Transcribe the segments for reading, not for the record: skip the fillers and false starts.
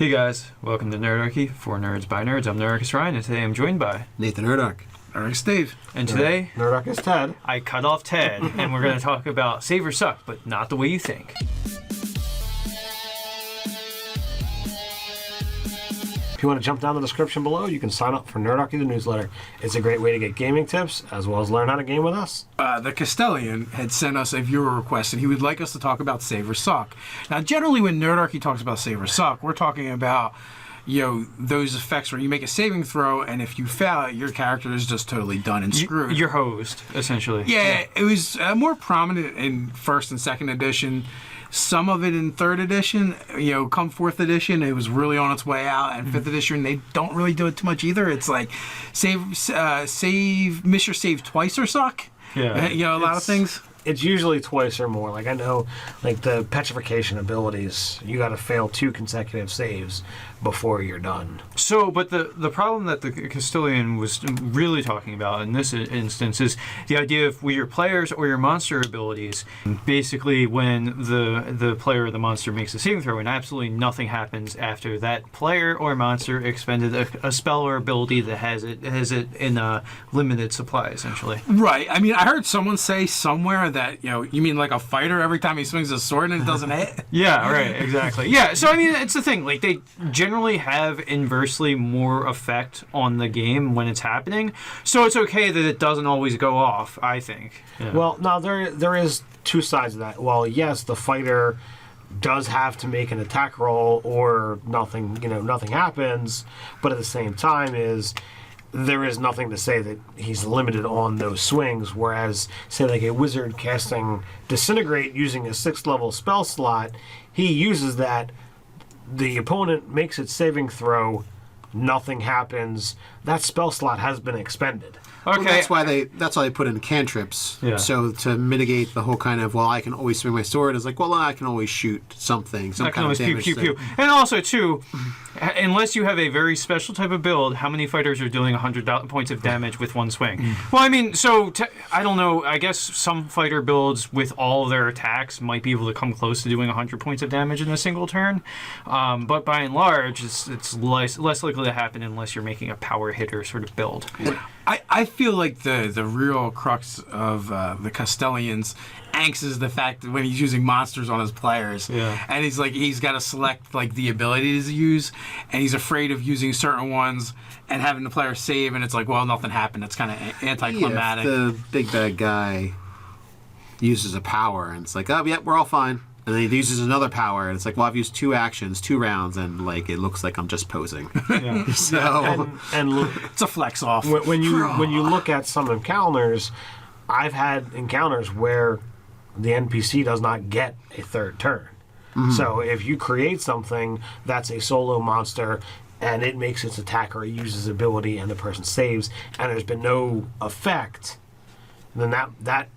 Hey guys, welcome to Nerdarchy, for nerds by nerds. I'm Nerdarchus Ryan, and today I'm joined by Nathan Nerdarch. Nerdarch Steve. And today, Nerdarchus Ted. I cut off Ted, and we're going to talk about save or suck, but not the way you think. If you want to jump down the description below, you can sign up for Nerdarchy the newsletter. It's a great way to get gaming tips, as well as learn how to game with us. The Castellan had sent us a viewer request, and he would like us to talk about save or suck. Now, generally when Nerdarchy talks about save or suck, we're talking about, those effects where you make a saving throw, and if you fail it, your character is just totally done and screwed. You're hosed, essentially. Yeah, it was more prominent in 1st and 2nd edition. Some of it in 3rd edition, come 4th edition, it was really on its way out. And 5th edition, they don't really do it too much either. It's like miss your save twice or suck. Yeah. A lot of things. It's usually twice or more. Like, I know, like, the petrification abilities, you got to fail 2 consecutive saves before you're done. So, but the problem that the Castellan was really talking about in this instance is the idea of your players or your monster abilities. Basically, when the player or the monster makes a saving throw and absolutely nothing happens after that player or monster expended a spell or ability that has it in a limited supply, essentially. Right. I mean, I heard someone say somewhere that, you mean like a fighter every time he swings his sword and it doesn't hit? Yeah, right, exactly. Yeah, so I mean, it's the thing. Like, they generally have inversely more effect on the game when it's happening. So it's okay that it doesn't always go off, I think. Yeah. Well, now, there is 2 sides of that. Well, yes, the fighter does have to make an attack roll or nothing happens, but at the same time there is nothing to say that he's limited on those swings, whereas, say, like a wizard casting Disintegrate using a 6th level spell slot, he uses that, the opponent makes its saving throw, nothing happens, that spell slot has been expended. Okay. Well, that's why they put in cantrips. Yeah. So to mitigate the whole kind of, I can always swing my sword, is like, I can always shoot something. I can always pew, pew, pew. And also, too, unless you have a very special type of build, how many fighters are doing 100 points of damage with one swing? Well, I mean, I don't know. I guess some fighter builds with all their attacks might be able to come close to doing 100 points of damage in a single turn. But by and large, it's less likely to happen unless you're making a power hitter sort of build. I feel like the real crux of the Castellan's angst is the fact that when he's using monsters on his players, and he's got to select like the abilities to use, and he's afraid of using certain ones and having the player save, and it's like, nothing happened. It's kind of anticlimactic. Yeah, if the big bad guy uses a power, and it's like, we're all fine. And then he uses another power, and it's like, I've used 2 actions, 2 rounds, and like it looks like I'm just posing. Yeah. So and it's a flex off. When you look at some encounters, I've had encounters where the NPC does not get a 3rd turn. Mm-hmm. So if you create something that's a solo monster and it makes its attack or it uses ability and the person saves and there's been no effect, then that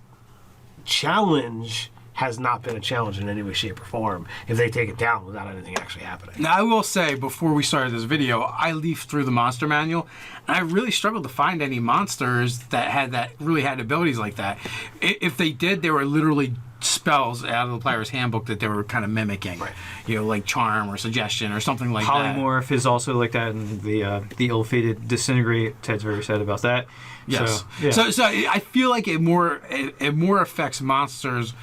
challenge has not been a challenge in any way, shape, or form if they take it down without anything actually happening. Now, I will say, before we started this video, I leafed through the monster manual, and I really struggled to find any monsters that really had abilities like that. If they did, they were literally spells out of the player's handbook that they were kind of mimicking, right. Like charm or suggestion or something like that. Polymorph is also like that, and the ill-fated disintegrate. Ted's very sad about that. Yes. So, yeah. So I feel like it more affects monsters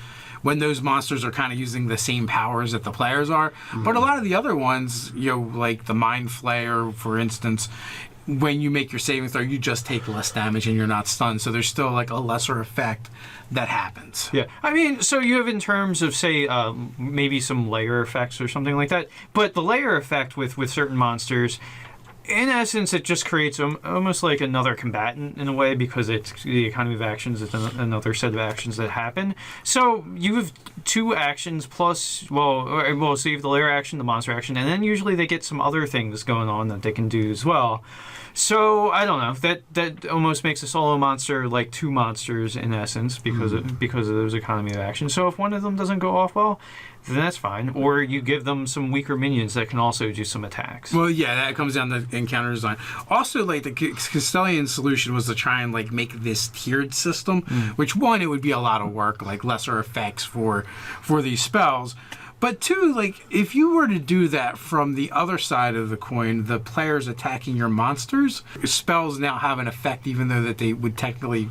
when those monsters are kind of using the same powers that the players are. Mm-hmm. But a lot of the other ones, like the Mind Flayer, for instance, when you make your saving throw, you just take less damage and you're not stunned. So there's still like a lesser effect that happens. Yeah. I mean, so you have in terms of, say, maybe some layer effects or something like that. But the layer effect with certain monsters, in essence, it just creates almost like another combatant in a way, because it's the economy of actions. It's another set of actions that happen. So you have 2 actions plus, so you have the layer action, the monster action, and then usually they get some other things going on that they can do as well. So I don't know. That almost makes a solo monster like 2 monsters in essence because of those economy of actions. So if one of them doesn't go off well, then that's fine. Or you give them some weaker minions that can also do some attacks. Well, yeah, that comes down to encounter design. Also, like, the Castellan solution was to try and, like, make this tiered system, which, one, it would be a lot of work, like lesser effects for these spells. But two, like, if you were to do that from the other side of the coin, the players attacking your monsters, spells now have an effect, even though that they would technically,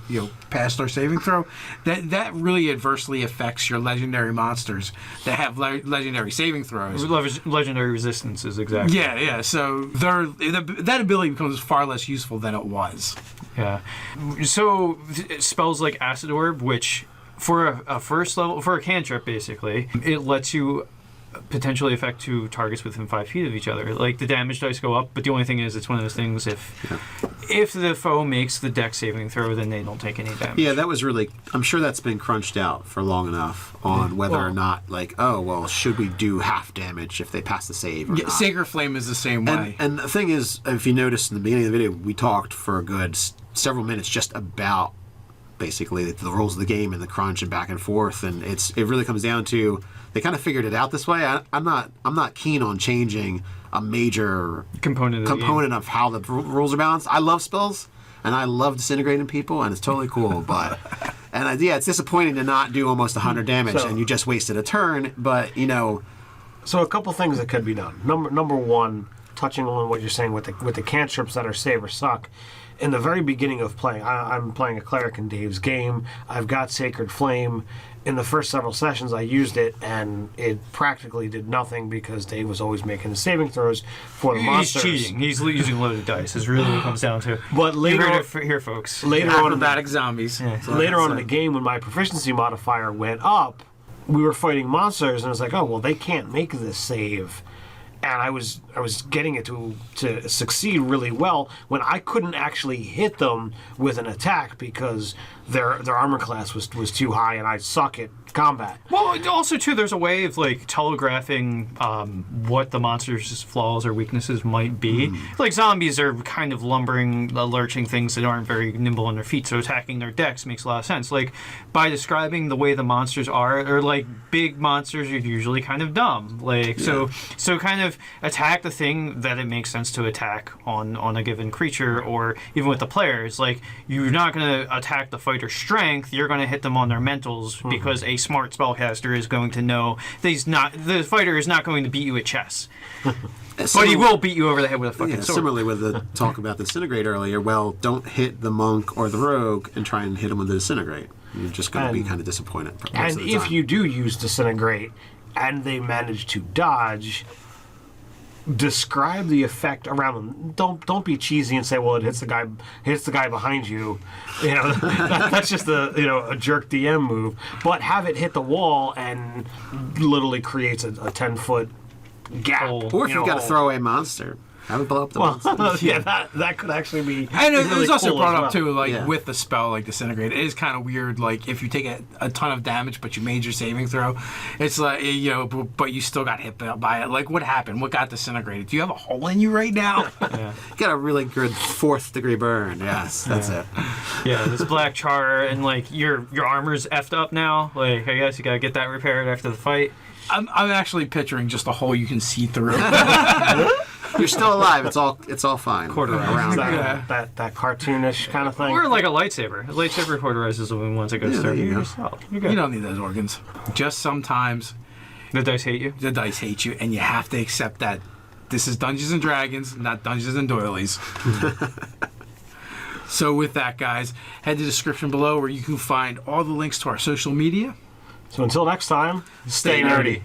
pass their saving throw. That really adversely affects your legendary monsters that have legendary saving throws. Legendary resistances, exactly. Yeah. So that ability becomes far less useful than it was. Yeah. So spells like Acid Orb, which for a first level, for a cantrip, basically, it lets you potentially affect two targets within 5 feet of each other. Like, the damage dice go up, but the only thing is, it's one of those things, if the foe makes the dex saving throw, then they don't take any damage. Yeah, that was really... I'm sure that's been crunched out for long enough on whether or not, like, should we do half damage if they pass the save or not? Sacred Flame is the same way. And the thing is, if you noticed in the beginning of the video, we talked for a good several minutes just about basically the rules of the game and the crunch and back and forth, and it really comes down to they kind of figured it out this way. I'm not keen on changing a major component of how the rules are balanced. I love spells and I love disintegrating people, and it's totally cool. But it's disappointing to not do almost 100 damage and you just wasted a turn. But so a couple things that could be done. Number one, touching on what you're saying with the cantrips that are save or suck. In the very beginning of playing, I'm playing a cleric in Dave's game. I've got Sacred Flame. In the first several sessions, I used it, and it practically did nothing because Dave was always making the saving throws for the monsters. He's cheating. He's using loaded dice. Is really what it comes down to. But later, you heard it here, folks. Later acrobatic zombies. Yeah. Later on in the game, when my proficiency modifier went up, we were fighting monsters, and I was like, they can't make this save. And I was getting it to succeed really well when I couldn't actually hit them with an attack because their armor class was too high, and I suck at combat. Well, also too, there's a way of like telegraphing what the monster's flaws or weaknesses might be. Like zombies are kind of lumbering, lurching things that aren't very nimble on their feet, so attacking their decks makes a lot of sense. Like by describing the way the monsters are, or like big monsters are usually kind of dumb. Like so kind of attack the thing that it makes sense to attack on a given creature, or even with the players. Like you're not going to attack the fighter's strength, you're going to hit them on their mentals because a smart spellcaster is going to know that the fighter is not going to beat you at chess. But he will beat you over the head with a fucking sword. Similarly with the talk about the disintegrate earlier, don't hit the monk or the rogue and try and hit him with the disintegrate. You're just going to be kind of disappointed. And if you do use disintegrate and they manage to dodge, describe the effect around them. Don't be cheesy and say, well, it hits the guy behind you. That's just a jerk DM move. But have it hit the wall and literally creates a 10-foot gap. Or if you've got a throwaway monster, have it blow up the monster. Yeah, that could actually be. And it really was also cool brought as up too, like Yeah. with the spell, like disintegrate. It is kind of weird. Like if you take a ton of damage, but you made your saving throw, it's like but you still got hit by it. Like what happened? What got disintegrated? Do you have a hole in you right now? Yeah. Got a really good 4th degree burn. Yes, that's it. Yeah, this black char, and like your armor's effed up now. Like I guess you gotta get that repaired after the fight. I'm actually picturing just a hole you can see through. You're still alive. It's all fine. Cauterized. that cartoonish kind of thing. Or like a lightsaber. A lightsaber cauterizes the wound once it goes through. there you go. You're good. You don't need those organs. Just sometimes The dice hate you. the dice hate you, and you have to accept that this is Dungeons and Dragons, not Dungeons and Doilies. So with that, guys, head to the description below where you can find all the links to our social media. So until next time, stay nerdy.